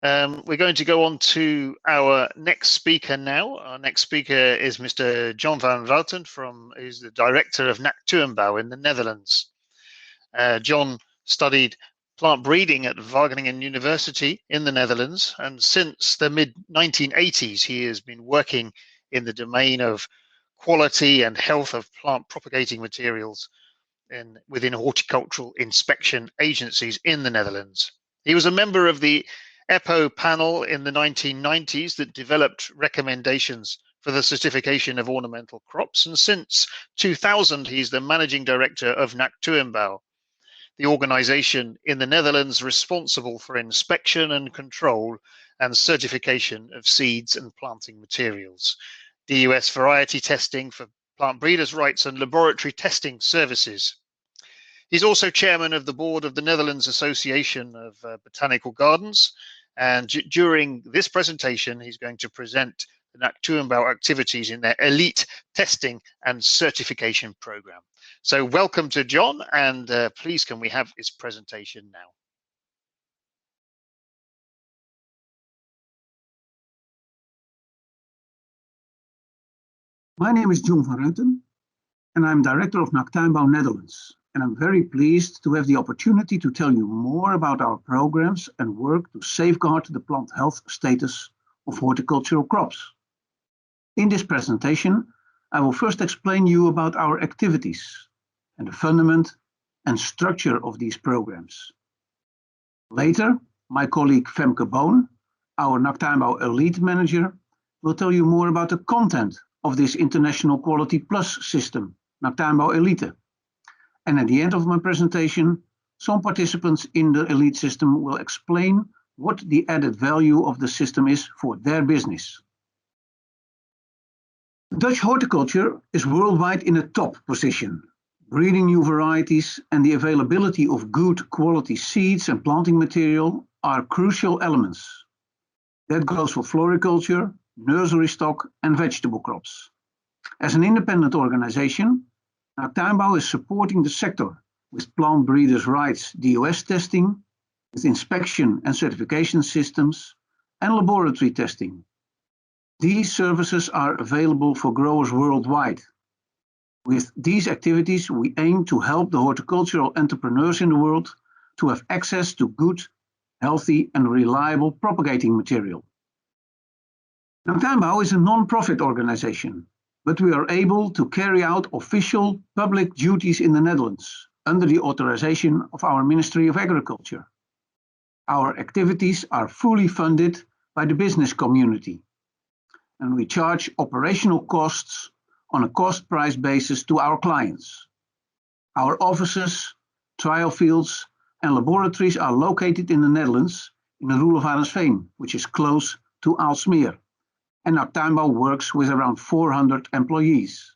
We're going to go on to our next speaker now. Our next speaker is Mr. John van Ruiten, who's the director of Naktuinbouw in the Netherlands. John studied plant breeding at Wageningen University in the Netherlands, and since the mid-1980s, he has been working in the domain of quality and health of plant propagating materials within horticultural inspection agencies in the Netherlands. He was a member of the EPO panel in the 1990s that developed recommendations for the certification of ornamental crops, and since 2000 he's the managing director of Naktuinbouw, the organization in the Netherlands responsible for inspection and control and certification of seeds and planting materials, DUS variety testing for plant breeders' rights and laboratory testing services. He's also chairman of the board of the Netherlands Association of Botanical Gardens, and during this presentation he's going to present the Naktuinbouw activities in their elite testing and certification program. So welcome to John, and please can we have his presentation now? My name is John van Ruiten, and I'm director of Naktuinbouw Netherlands. And I'm very pleased to have the opportunity to tell you more about our programs and work to safeguard the plant health status of horticultural crops. In this presentation, I will first explain you about our activities and the fundament and structure of these programs. Later, my colleague Femke Boon, our Naktuinbouw Elite Manager, will tell you more about the content of this International Quality Plus system, Naktuinbouw Elite. And at the end of my presentation, some participants in the elite system will explain what the added value of the system is for their business. Dutch horticulture is worldwide in a top position. Breeding new varieties and the availability of good quality seeds and planting material are crucial elements. That goes for floriculture, nursery stock and vegetable crops. As an independent organization, Naktuinbouw is supporting the sector with plant breeders' rights DOS testing, with inspection and certification systems, and laboratory testing. These services are available for growers worldwide. With these activities, we aim to help the horticultural entrepreneurs in the world to have access to good, healthy, and reliable propagating material. Naktuinbouw is a non-profit organization, but we are able to carry out official public duties in the Netherlands under the authorization of our Ministry of Agriculture. Our activities are fully funded by the business community, and we charge operational costs on a cost-price basis to our clients. Our offices, trial fields, and laboratories are located in the Netherlands in the Roelof Arendsveen, which is close to Aalsmeer. And Naktuinbouw works with around 400 employees.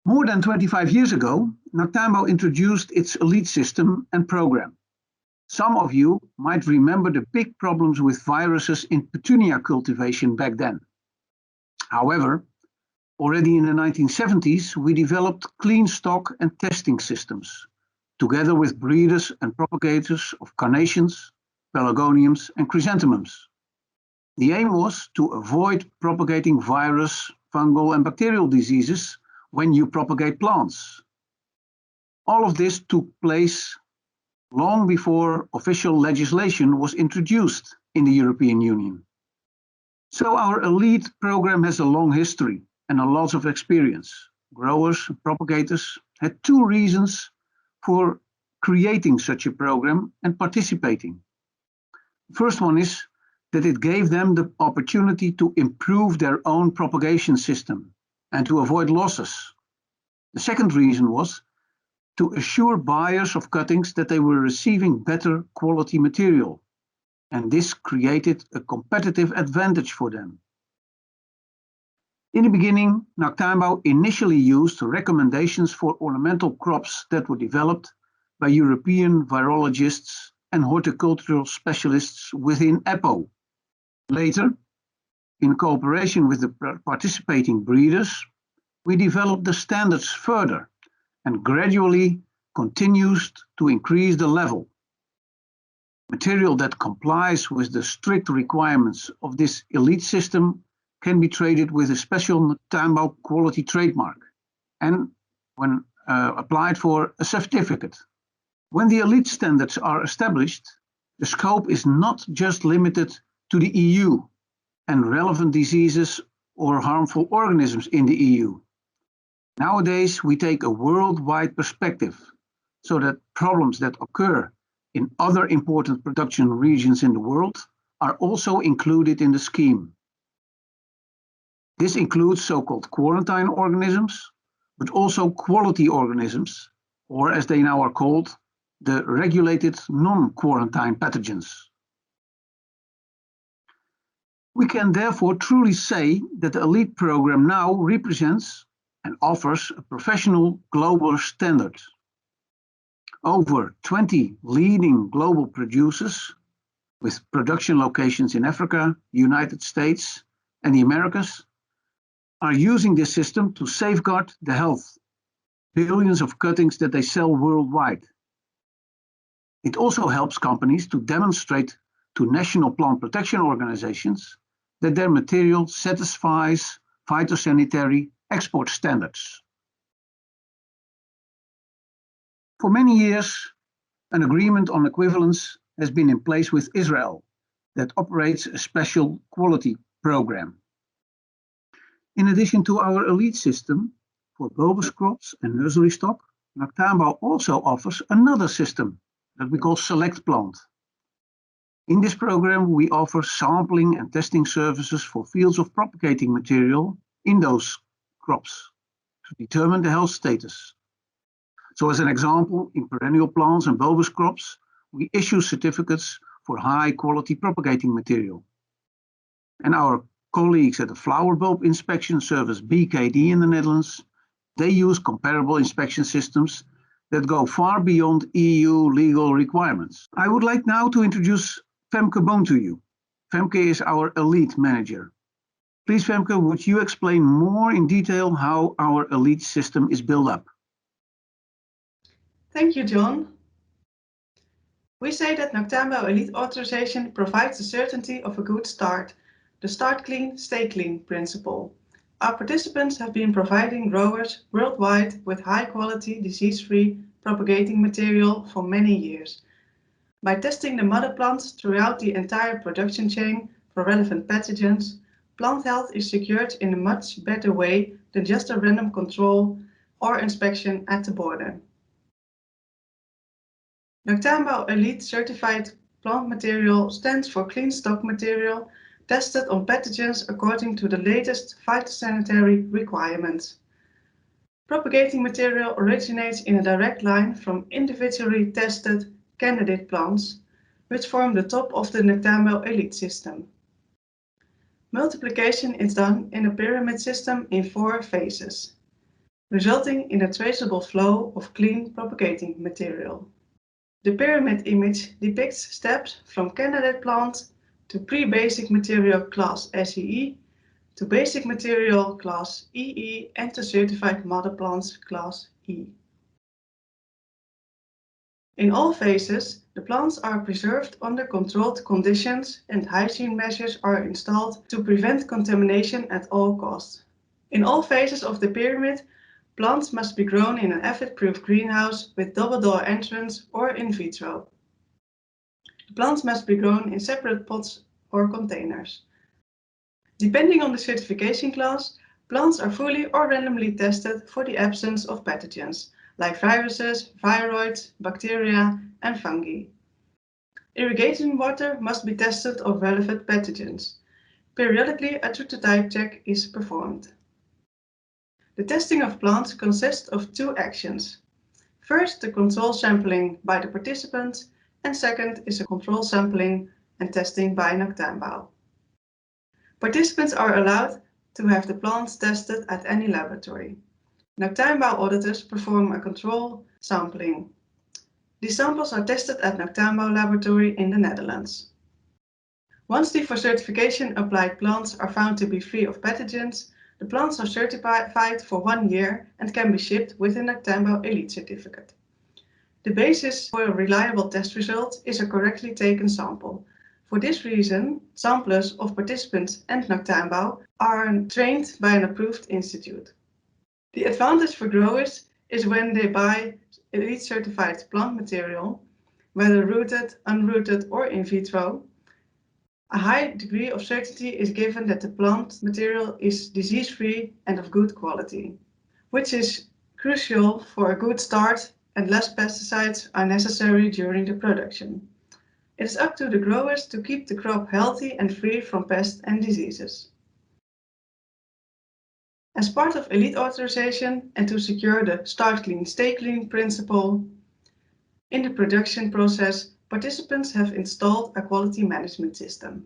More than 25 years ago, Naktuinbouw introduced its elite system and program. Some of you might remember the big problems with viruses in petunia cultivation back then. However, already in the 1970s, we developed clean stock and testing systems, together with breeders and propagators of carnations, pelargoniums, and chrysanthemums. The aim was to avoid propagating virus, fungal, and bacterial diseases when you propagate plants. All of this took place long before official legislation was introduced in the European Union. So our elite program has a long history and a lot of experience. Growers and propagators had two reasons for creating such a program and participating. The first one is that it gave them the opportunity to improve their own propagation system and to avoid losses. The second reason was to assure buyers of cuttings that they were receiving better quality material, and this created a competitive advantage for them. In the beginning, Naktuinbouw initially used recommendations for ornamental crops that were developed by European virologists and horticultural specialists within EPO. Later, in cooperation with the participating breeders, we developed the standards further and gradually continues to increase the level. Material that complies with the strict requirements of this elite system can be traded with a special Naktuinbouw quality trademark and, when applied for, a certificate. When the elite standards are established, the scope is not just limited to the EU and relevant diseases or harmful organisms in the EU. Nowadays, we take a worldwide perspective so that problems that occur in other important production regions in the world are also included in the scheme. This includes so-called quarantine organisms, but also quality organisms, or as they now are called, the regulated non-quarantine pathogens. We can therefore truly say that the elite program now represents and offers a professional global standard. Over 20 leading global producers with production locations in Africa, United States, and the Americas are using this system to safeguard the health, billions of cuttings that they sell worldwide. It also helps companies to demonstrate to national plant protection organizations that their material satisfies phytosanitary export standards. For many years, an agreement on equivalence has been in place with Israel that operates a special quality program. In addition to our elite system for bulbous crops and nursery stock, Naktuinbouw also offers another system that we call Select Plant. In this program, we offer sampling and testing services for fields of propagating material in those crops to determine the health status. So as an example, in perennial plants and bulbous crops, we issue certificates for high quality propagating material. And our colleagues at the flower bulb inspection service BKD in the Netherlands, they use comparable inspection systems that go far beyond EU legal requirements. I would like now to introduce Femke Boon to you. Femke is our elite manager. Please, Femke, would you explain more in detail how our elite system is built up? Thank you, John. We say that Naktuinbouw Elite Authorization provides the certainty of a good start, the start clean, stay clean principle. Our participants have been providing growers worldwide with high quality, disease-free propagating material for many years. By testing the mother plants throughout the entire production chain for relevant pathogens, plant health is secured in a much better way than just a random control or inspection at the border. Naktuinbouw Elite Certified Plant Material stands for clean stock material tested on pathogens according to the latest phytosanitary requirements. Propagating material originates in a direct line from individually tested candidate plants, which form the top of the Naktuinbouw Elite system. Multiplication is done in a pyramid system in 4 phases, resulting in a traceable flow of clean propagating material. The pyramid image depicts steps from candidate plant to pre-basic material class SEE, to basic material class EE, and to certified mother plants class E. In all phases, the plants are preserved under controlled conditions and hygiene measures are installed to prevent contamination at all costs. In all phases of the pyramid, plants must be grown in an aphid-proof greenhouse with double-door entrance or in vitro. The plants must be grown in separate pots or containers. Depending on the certification class, plants are fully or randomly tested for the absence of pathogens, like viruses, viroids, bacteria, and fungi. Irrigation water must be tested of relevant pathogens. Periodically, a true-to-type check is performed. The testing of plants consists of 2 actions. First, the control sampling by the participants, and second is a control sampling and testing by Naktuinbouw. Participants are allowed to have the plants tested at any laboratory. Naktuinbouw auditors perform a control sampling. These samples are tested at Naktuinbouw laboratory in the Netherlands. Once the for certification applied plants are found to be free of pathogens, the plants are certified for 1 year and can be shipped with a Naktuinbouw Elite certificate. The basis for a reliable test result is a correctly taken sample. For this reason, samplers of participants and Naktuinbouw are trained by an approved institute. The advantage for growers is when they buy elite certified plant material, whether rooted, unrooted, or in vitro, a high degree of certainty is given that the plant material is disease-free and of good quality, which is crucial for a good start, and less pesticides are necessary during the production. It is up to the growers to keep the crop healthy and free from pests and diseases. As part of elite authorization and to secure the start clean, stay clean principle, in the production process, participants have installed a quality management system,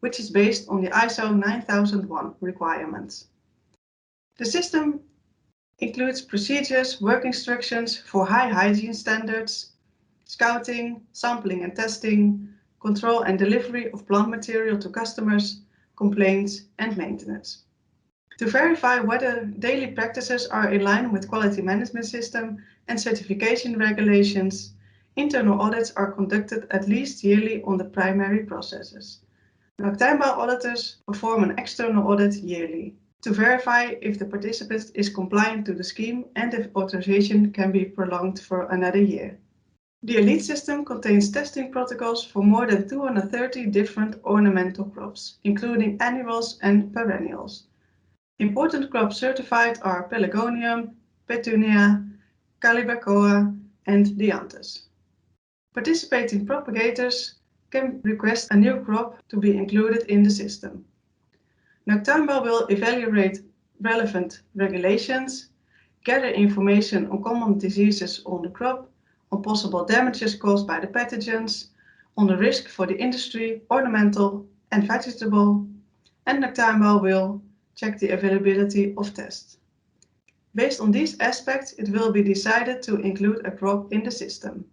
which is based on the ISO 9001 requirements. The system includes procedures, work instructions for high hygiene standards, scouting, sampling and testing, control and delivery of plant material to customers, complaints and maintenance. To verify whether daily practices are in line with quality management system and certification regulations, internal audits are conducted at least yearly on the primary processes. Naktuinbouw auditors perform an external audit yearly to verify if the participant is compliant to the scheme and if authorization can be prolonged for another year. The elite system contains testing protocols for more than 230 different ornamental crops, including annuals and perennials. Important crops certified are Pelargonium, Petunia, Calibrachoa, and Dianthus. Participating propagators can request a new crop to be included in the system. Naktuinbouw will evaluate relevant regulations, gather information on common diseases on the crop, on possible damages caused by the pathogens, on the risk for the industry, ornamental and vegetable, and Naktuinbouw will check the availability of tests. Based on these aspects, it will be decided to include a crop in the system.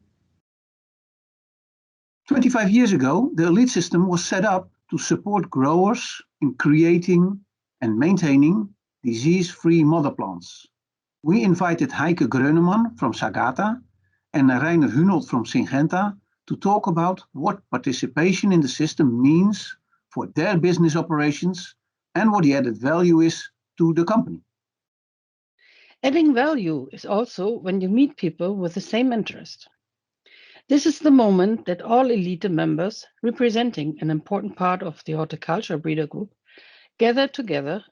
25 years ago, the elite system was set up to support growers in creating and maintaining disease-free mother plants. We invited Heike Gröneman from Sagata and Reiner Hunold from Syngenta to talk about what participation in the system means for their business operations and what the added value is to the company. Adding value is also when you meet people with the same interest. This is the moment that all elite members, representing an important part of the horticulture breeder group, gather together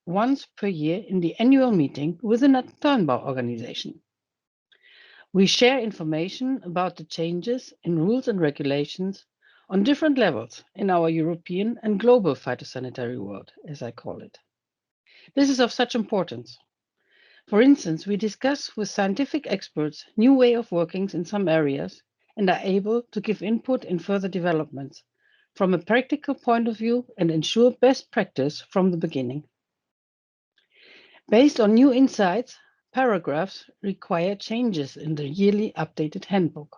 once per year in the annual meeting with the Naktuinbouw organization. We share information about the changes in rules and regulations on different levels in our European and global phytosanitary world, as I call it. This is of such importance. For instance, we discuss with scientific experts new way of working in some areas and are able to give input in further developments from a practical point of view and ensure best practice from the beginning. Based on new insights, paragraphs require changes in the yearly updated handbook.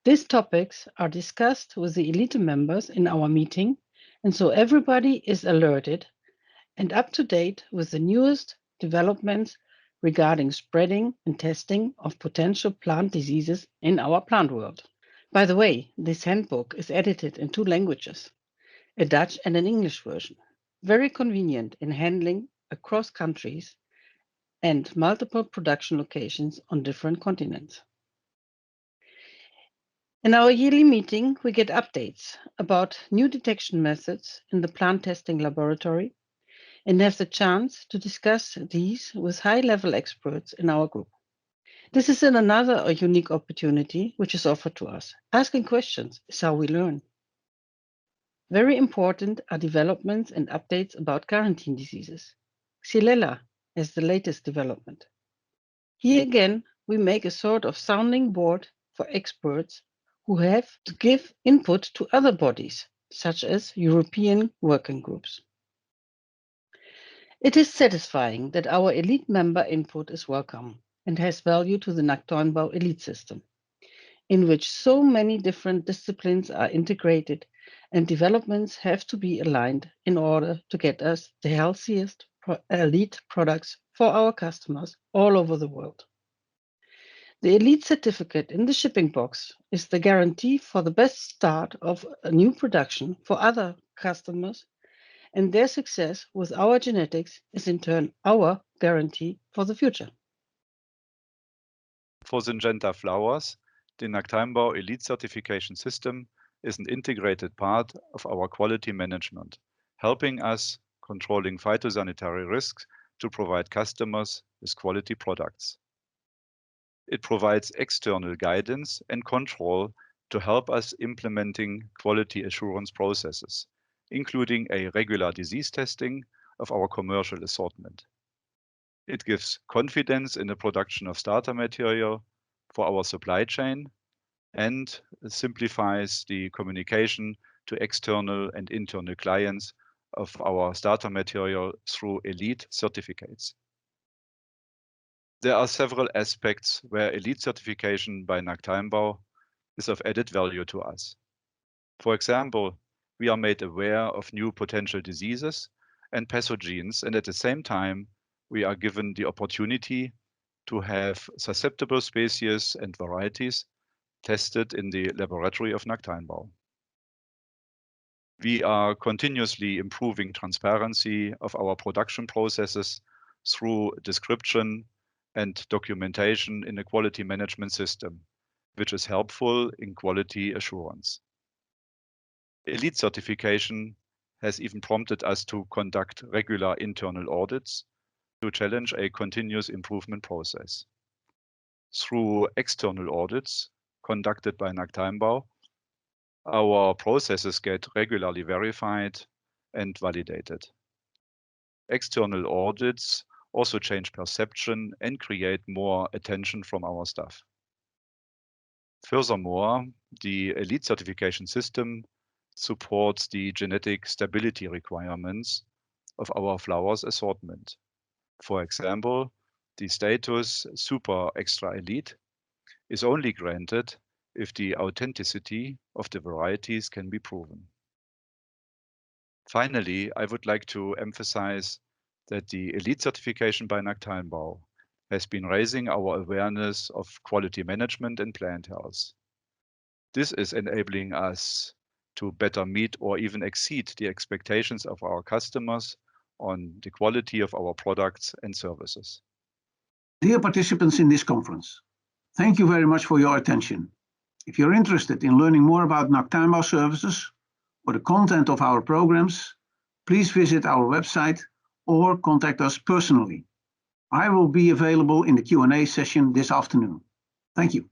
These topics are discussed with the elite members in our meeting, and so everybody is alerted and up to date with the newest developments regarding spreading and testing of potential plant diseases in our plant world. By the way, this handbook is edited in 2 languages, a Dutch and an English version, very convenient in handling across countries and multiple production locations on different continents. In our yearly meeting, we get updates about new detection methods in the plant testing laboratory and have the chance to discuss these with high-level experts in our group. This is another unique opportunity which is offered to us. Asking questions is how we learn. Very important are developments and updates about quarantine diseases. Xylella is the latest development. Here again, we make a sort of sounding board for experts who have to give input to other bodies, such as European working groups. It is satisfying that our elite member input is welcome and has value to the Naktuinbouw elite system, in which so many different disciplines are integrated and developments have to be aligned in order to get us the healthiest elite products for our customers all over the world. The Elite certificate in the shipping box is the guarantee for the best start of a new production for other customers, and their success with our genetics is in turn our guarantee for the future. For Syngenta flowers, the Naktuinbouw Elite certification system is an integrated part of our quality management, helping us controlling phytosanitary risks to provide customers with quality products. It provides external guidance and control to help us implementing quality assurance processes, including a regular disease testing of our commercial assortment. It gives confidence in the production of starter material for our supply chain and simplifies the communication to external and internal clients of our starter material through Elite certificates. There are several aspects where Elite certification by Naktuinbouw is of added value to us. For example, we are made aware of new potential diseases and pathogens, and at the same time, we are given the opportunity to have susceptible species and varieties tested in the laboratory of Naktuinbouw. We are continuously improving transparency of our production processes through description and documentation in a quality management system, which is helpful in quality assurance. Elite certification has even prompted us to conduct regular internal audits to challenge a continuous improvement process. Through external audits conducted by Naktuinbouw, our processes get regularly verified and validated. External audits also change perception and create more attention from our staff. Furthermore, the Elite certification system supports the genetic stability requirements of our flowers assortment. For example, the status Super Extra Elite is only granted if the authenticity of the varieties can be proven. Finally, I would like to emphasize that the Elite certification by Naktuinbouw has been raising our awareness of quality management and plant health. This is enabling us to better meet or even exceed the expectations of our customers on the quality of our products and services. Dear participants in this conference, thank you very much for your attention. If you're interested in learning more about Naktuinbouw services or the content of our programs, please visit our website or contact us personally. I will be available in the Q&A session this afternoon. Thank you.